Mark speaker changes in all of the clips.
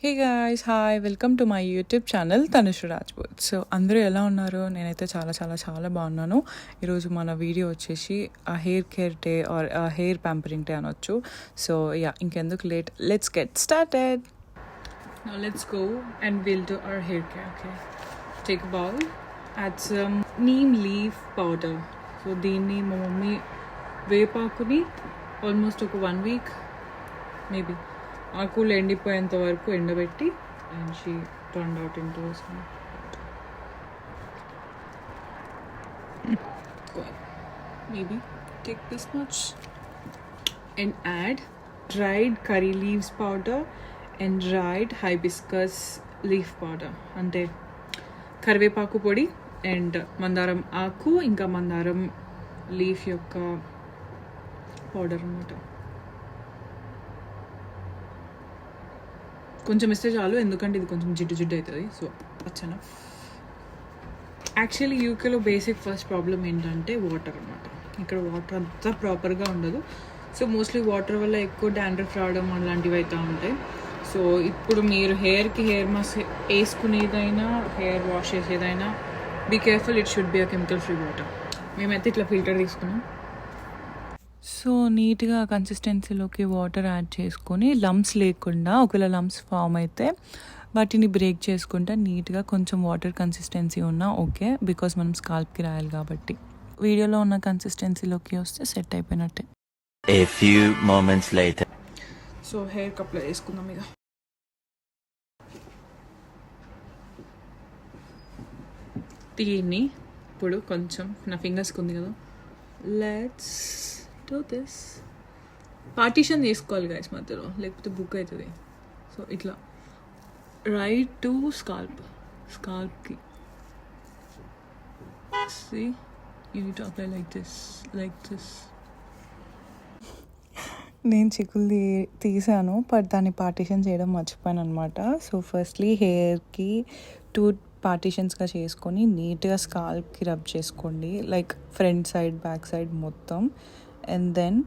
Speaker 1: Hey guys, hi, welcome to my YouTube channel Tanushree Rajput. So అందరూ ఎలా ఉన్నారు? నేనైతే చాలా చాలా చాలా బాగున్నాను. ఈరోజు మన వీడియో వచ్చేసి ఆ hair care day or hair pampering day అనొచ్చు. సో ఇంకెందుకు late, let's get started. Now let's go and we'll do our hair care. Okay, take a bowl, add some neem leaf powder. So దీన్ని మా mummy వేపాకుని almost ఒక 1 week maybe ఆకులు ఎండిపోయేంత వరకు ఎండబెట్టి and she turned out into maybe take this much and add dried curry leaves powder and dried hibiscus leaf powder. అంటే కరివేపాకు పొడి and మందారం ఆకు ఇంకా మందారం లీఫ్ యొక్క పౌడర్ అన్నమాట. కొంచెం ఇస్తే చాలు, ఎందుకంటే ఇది కొంచెం జిడ్డు జిడ్డు అవుతుంది. సో వచ్చాను. యాక్చువల్లీ యూకేలో బేసిక్ ఫస్ట్ ప్రాబ్లం ఏంటంటే వాటర్ అనమాట. ఇక్కడ వాటర్ అంతా ప్రాపర్గా ఉండదు. సో మోస్ట్లీ వాటర్ వల్ల ఎక్కువ డాండ్రఫ్ రావడం అలాంటివి అవుతూ ఉంటాయి. సో ఇప్పుడు మీరు హెయిర్కి హెయిర్ మాస్క్ వేసుకునేదైనా హెయిర్ వాష్ చేసేదైనా be careful, it should be a chemical free water. మేమైతే ఇట్లా ఫిల్టర్ తీసుకున్నాం. సో నీట్గా కన్సిస్టెన్సీలోకి వాటర్ యాడ్ చేసుకొని లమ్స్ లేకుండా, ఒకవేళ లమ్స్ ఫామ్ అయితే వాటిని బ్రేక్ చేసుకుంటా నీట్గా కొంచెం వాటర్ కన్సిస్టెన్సీ ఉన్నా ఓకే, బికాస్ మనం స్కాల్ప్కి రాయాలి కాబట్టి. వీడియోలో ఉన్న కన్సిస్టెన్సీలోకి వస్తే సెట్ అయిపోయినట్టే.
Speaker 2: A few moments later.
Speaker 1: So హెయిర్కి అప్లై చేసుకుందాం. ఇక దీన్ని ఇప్పుడు కొంచెం నా ఫింగర్స్కి ఉంది కదా, లెట్స్ డూ దిస్. పార్టీషన్ చేసుకోవాలి గైస్ మధ్యలో, లేకపోతే బుక్ అవుతుంది. సో ఇట్లా రైట్ టు స్కాల్ప్కి see you need to apply like this. నేను చిక్కులు తీసాను, బట్ దాన్ని పార్టీషన్ చేయడం మర్చిపోయాను అనమాట. సో ఫస్ట్లీ హెయిర్కి 2 పార్టీషన్స్గా చేసుకొని నీట్గా స్కాల్ప్కి రబ్ చేసుకోండి, like front side back side మొత్తం. అండ్ దెన్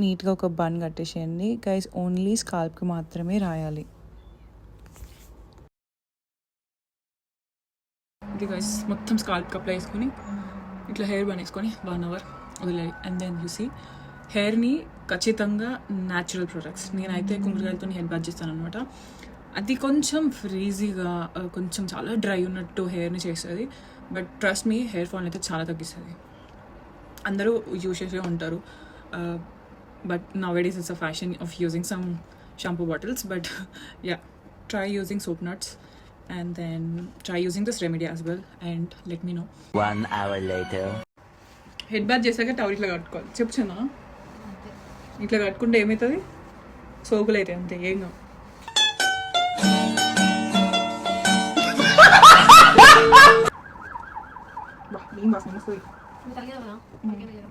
Speaker 1: నీట్గా ఒక బన్ కట్టేసేయండి గైస్. ఓన్లీ స్కాల్ప్కి మాత్రమే రాయాలి. ఇది గైస్ మొత్తం స్కాల్ప్కి అప్లై చేసుకొని ఇట్లా హెయిర్ బన్ వేసుకొని 1 hour వదిలేయాలి. అండ్ దెన్ చూసి హెయిర్ని ఖచ్చితంగా న్యాచురల్ ప్రొడక్ట్స్, నేనైతే కుంకుడుకాయలతో హెయిర్ బాత్ చేస్తాను అనమాట. అది కొంచెం ఫ్రీజీగా, కొంచెం చాలా డ్రై ఉన్నట్టు హెయిర్ని చేస్తుంది, but trust me hair fall అయితే చాలా తగ్గిస్తుంది. అందరూ యూజ్ చేసే ఉంటారు, but నౌ-a-days it's a fashion of using some shampoo bottles, but yeah, try using soap nuts and then try using this remedy as well and let me know.
Speaker 2: 1 hour later.
Speaker 1: Head bath చేశాక towel ఇట్లా కట్టుకోవాలి. చెప్తున్నా, ఇట్లా కట్టుకుంటే ఏమవుతుంది? సోకులు అయితే అంతే, ఏం కావు.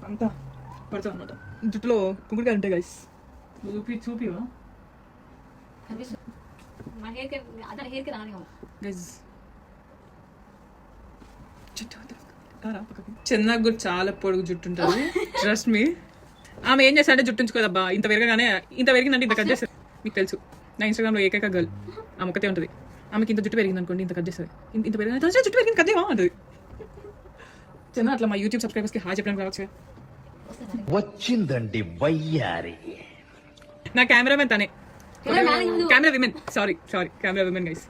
Speaker 1: అంతా పడతాం అనమాట జుట్టులో కుంకుడుకాయ ఉంటాయి గైస్. చూపివా గైస్? చిన్నగా కూడా చాలా పొడుగు జుట్టు ఉంటుంది, ట్రస్ట్ మీ. ఆమె ఏం చేస్తారంటే జుట్టు ఉంచుకోదబ్బా, ఇంత పెరిగిందంటే ఇంత కట్ చేస్తుంది. మీకు తెలుసు, నా ఇన్స్టాగ్రామ్లో ఏకైక గర్ల్ ఆమె ఒకతే ఉంటుంది. ఆమెకి ఇంత జుట్టు పెరిగింది అనుకోండి, ఇంత కట్ చేస్తుంది. ఇంత పెరిగింది, జుట్టు పెరిగింది కట్ చేయవా అంటుంది. చిన్న అట్లా మా యూట్యూబ్ సబ్స్క్రైబర్స్కి హాయ్ చెప్పడానికి రావచ్చు.
Speaker 2: వచ్చిందండి వయ్యారి.
Speaker 1: నా కెమెరామెన్ తనే, camera women, sorry camera women guys.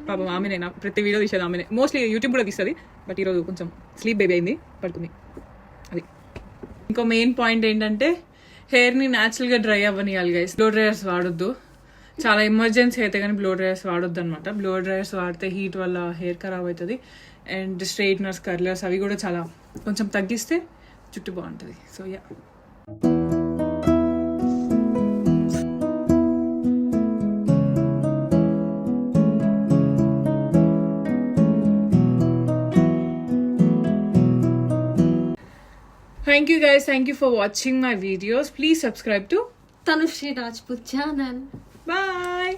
Speaker 1: పాపం ఆమెనే నా ప్రతి వీడియో తీసేది ఆమెనే. మోస్ట్లీ యూట్యూబ్ కూడా తీస్తుంది, బట్ ఈరోజు కొంచెం స్లీప్ బేబీ అయింది, పడుకుంది. అది ఇంకో మెయిన్ పాయింట్ ఏంటంటే హెయిర్ని న్యాచురల్గా డ్రై అవ్వనియాలి గైస్. బ్లో డ్రైయర్స్ వాడొద్దు, చాలా ఎమర్జెన్సీ అయితే కానీ బ్లో డ్రైయర్స్ వాడొద్దు అనమాట. బ్లో డ్రైయర్స్ వాడితే హీట్ వల్ల హెయిర్ ఖరాబ్ అవుతుంది. అండ్ స్ట్రైట్నర్స్, కర్లర్స్ అవి కూడా చాలా కొంచెం తగ్గిస్తే జుట్టు బాగుంటుంది. So yeah, thank you guys, thank you for watching my videos. Please subscribe to
Speaker 3: Tanushree Rajput channel.
Speaker 1: Bye.